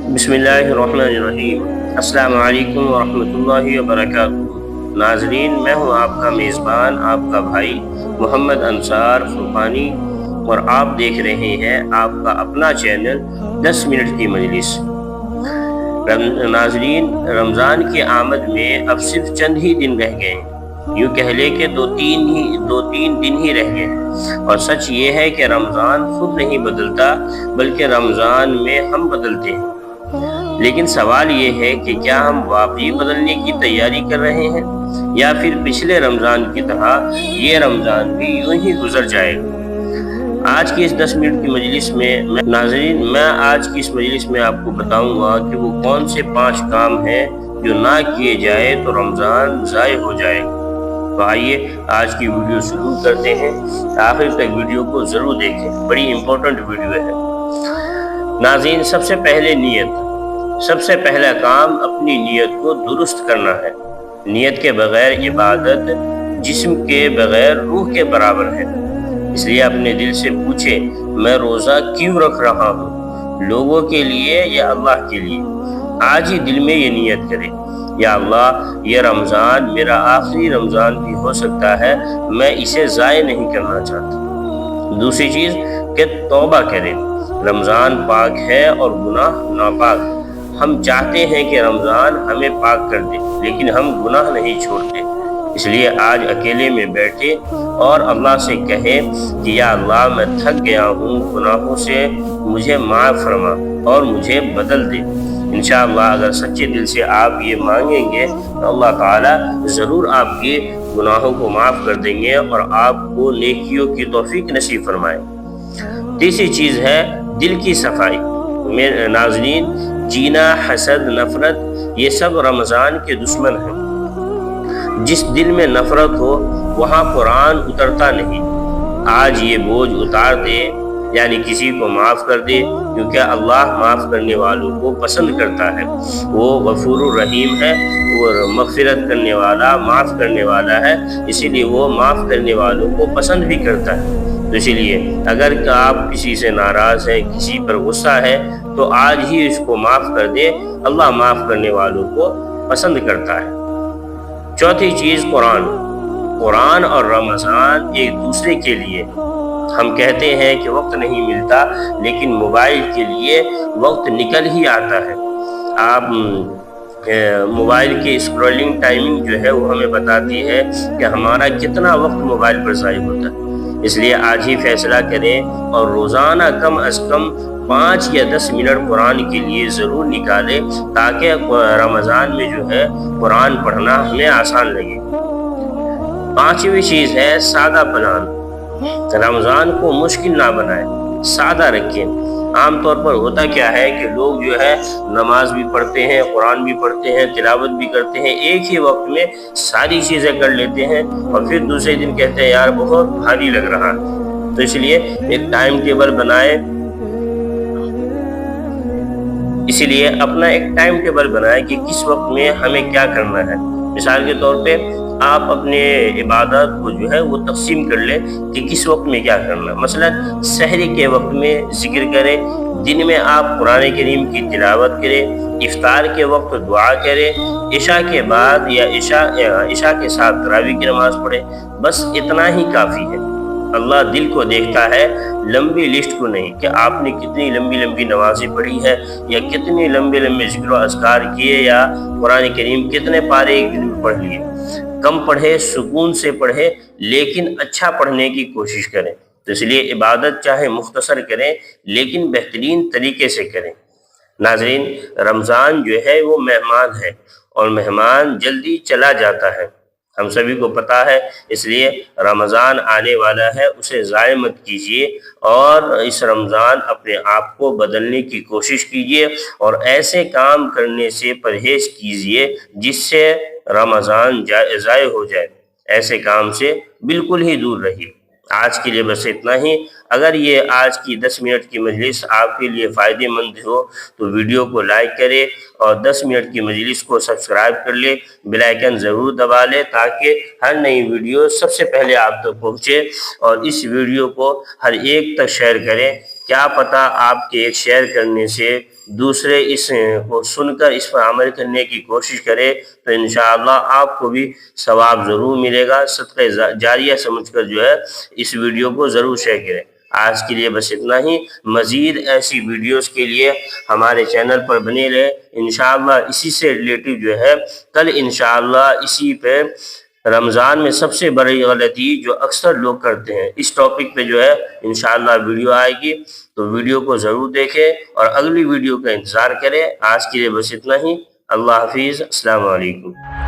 بسم اللہ الرحمن الرحیم۔ السلام علیکم ورحمۃ اللہ وبرکاتہ۔ ناظرین، میں ہوں آپ کا میزبان، آپ کا بھائی محمد انصار فرقانی، اور آپ دیکھ رہے ہیں آپ کا اپنا چینل 10 منٹ کی مجلس۔ ناظرین، رمضان کی آمد میں اب صرف چند ہی دن رہ گئے ہیں، یوں کہہ لے کہ دو تین دن ہی رہ گئے ہیں۔ اور سچ یہ ہے کہ رمضان خود نہیں بدلتا، بلکہ رمضان میں ہم بدلتے ہیں۔ لیکن سوال یہ ہے کہ کیا ہم واقعی بدلنے کی تیاری کر رہے ہیں، یا پھر پچھلے رمضان کی طرح یہ رمضان بھی یوں ہی گزر جائے گا۔ آج کی اس 10 منٹ کی مجلس میں ناظرین، میں آج کی اس مجلس میں آپ کو بتاؤں گا کہ وہ کون سے 5 کام ہیں جو نہ کیے جائے تو رمضان ضائع ہو جائے گا۔ تو آئیے آج کی ویڈیو شروع کرتے ہیں۔ آخر تک ویڈیو کو ضرور دیکھیں، بڑی امپورٹنٹ ویڈیو ہے۔ ناظرین، سب سے پہلے نیت۔ سب سے پہلا کام اپنی نیت کو درست کرنا ہے۔ نیت کے بغیر عبادت جسم کے بغیر روح کے برابر ہے۔ اس لیے اپنے دل سے پوچھیں، میں روزہ کیوں رکھ رہا ہوں؟ لوگوں کے لیے یا اللہ کے لیے؟ آج ہی دل میں یہ نیت کریں، یا اللہ، یہ رمضان میرا آخری رمضان بھی ہو سکتا ہے، میں اسے ضائع نہیں کرنا چاہتا۔ دوسری چیز کہ توبہ کریں۔ رمضان پاک ہے اور گناہ ناپاک۔ ہم چاہتے ہیں کہ رمضان ہمیں پاک کر دے، لیکن ہم گناہ نہیں چھوڑتے۔ اس لیے آج اکیلے میں بیٹھے اور اللہ سے کہیں کہ یا اللہ، میں تھک گیا ہوں گناہوں سے، مجھے معاف فرما اور مجھے بدل دے۔ انشاءاللہ اگر سچے دل سے آپ یہ مانگیں گے تو اللہ تعالیٰ ضرور آپ کے گناہوں کو معاف کر دیں گے اور آپ کو نیکیوں کی توفیق نصیب فرمائیں۔ تیسری چیز ہے دل کی صفائی۔ میرے ناظرین، جینا، حسد، نفرت، یہ سب رمضان کے دشمن ہیں۔ جس دل میں نفرت ہو وہاں قرآن اترتا نہیں۔ آج یہ بوجھ اتار دے، یعنی کسی کو معاف کر دے، کیونکہ اللہ معاف کرنے والوں کو پسند کرتا ہے۔ وہ غفور الرحیم ہے، وہ مغفرت کرنے والا، معاف کرنے والا ہے، اسی لیے وہ معاف کرنے والوں کو پسند بھی کرتا ہے۔ تو اسی لیے اگر آپ کسی سے ناراض ہیں، کسی پر غصہ ہے، تو آج ہی اس کو معاف کر دے۔ اللہ معاف کرنے والوں کو پسند کرتا ہے۔ چوتھی چیز قرآن اور رمضان ایک دوسرے کے لیے۔ ہم کہتے ہیں کہ وقت نہیں ملتا، لیکن موبائل کے لیے وقت نکل ہی آتا ہے۔ آپ موبائل کی اسکرولنگ ٹائمنگ جو ہے وہ ہمیں بتاتی ہے کہ ہمارا کتنا وقت موبائل پر ضائع ہوتا ہے۔ اس لیے آج ہی فیصلہ کریں اور روزانہ کم از کم 5 یا 10 منٹ قرآن کے لیے ضرور نکالیں، تاکہ رمضان میں جو ہے قرآن پڑھنا ہمیں آسان لگے۔ پانچویں چیز ہے سادہ پلان۔ رمضان کو مشکل نہ بنائیں، سادہ رکھیں۔ عام طور پر ہوتا کیا ہے کہ لوگ جو ہے نماز بھی پڑھتے ہیں، قرآن بھی پڑھتے ہیں، تلاوت بھی کرتے ہیں، ایک ہی وقت میں ساری چیزیں کر لیتے ہیں، اور پھر دوسرے دن کہتے ہیں یار بہت بھاری لگ رہا ہے۔ تو اس لیے ایک ٹائم ٹیبل بنائیں۔ اسی لیے اپنا ایک ٹائم ٹیبل بنائیں کہ کس وقت میں ہمیں کیا کرنا ہے۔ مثال کے طور پہ آپ اپنے عبادات کو جو ہے وہ تقسیم کر لیں کہ کس وقت میں کیا کرنا ہے۔ مثلا سحری کے وقت میں ذکر کریں، دن میں آپ قرآن کریم کی تلاوت کریں، افطار کے وقت دعا کریں، عشاء کے بعد یا عشاء کے ساتھ تراویح کی نماز پڑھیں۔ بس اتنا ہی کافی ہے۔ اللہ دل کو دیکھتا ہے، لمبی لسٹ کو نہیں، کہ آپ نے کتنی لمبی لمبی نمازیں پڑھی ہے، یا کتنے لمبے لمبے ذکر و اذکار کیے، یا قرآن کریم کتنے پارے ایک دن میں پڑھ لیے۔ کم پڑھے، سکون سے پڑھے، لیکن اچھا پڑھنے کی کوشش کریں۔ تو اس لیے عبادت چاہے مختصر کریں، لیکن بہترین طریقے سے کریں۔ ناظرین، رمضان جو ہے وہ مہمان ہے، اور مہمان جلدی چلا جاتا ہے، ہم سبھی کو پتہ ہے۔ اس لیے رمضان آنے والا ہے، اسے ضائع مت کیجیے، اور اس رمضان اپنے آپ کو بدلنے کی کوشش کیجیے، اور ایسے کام کرنے سے پرہیز کیجیے جس سے رمضان ضائع ہو جائے۔ ایسے کام سے بالکل ہی دور رہیے۔ آج کے لیے بس اتنا ہی۔ اگر یہ آج کی 10 منٹ کی مجلس آپ کے لیے فائدہ مند ہو تو ویڈیو کو لائک کرے، اور 10 منٹ کی مجلس کو سبسکرائب کر لے، بیل آئیکن ضرور دبا لے، تاکہ ہر نئی ویڈیو سب سے پہلے آپ تک پہنچے، اور اس ویڈیو کو ہر ایک تک شیئر کریں کیا پتہ آپ کے ایک شیئر کرنے سے دوسرے اس کو سن کر اس پر عمل کرنے کی کوشش کرے تو انشاءاللہ آپ کو بھی ثواب ضرور ملے گا۔ صدقہ جاریہ سمجھ کر جو ہے اس ویڈیو کو ضرور شیئر کریں۔ آج کے لیے بس اتنا ہی۔ مزید ایسی ویڈیوز کے لیے ہمارے چینل پر بنے رہے۔ انشاءاللہ اسی سے ریلیٹیو جو ہے کل انشاءاللہ اسی پہ رمضان میں سب سے بڑی غلطی جو اکثر لوگ کرتے ہیں اس ٹاپک پہ جو ہے انشاءاللہ ویڈیو آئے گی، تو ویڈیو کو ضرور دیکھیں اور اگلی ویڈیو کا انتظار کریں۔ آج کے لیے بس اتنا ہی۔ اللہ حافظ، السلام علیکم۔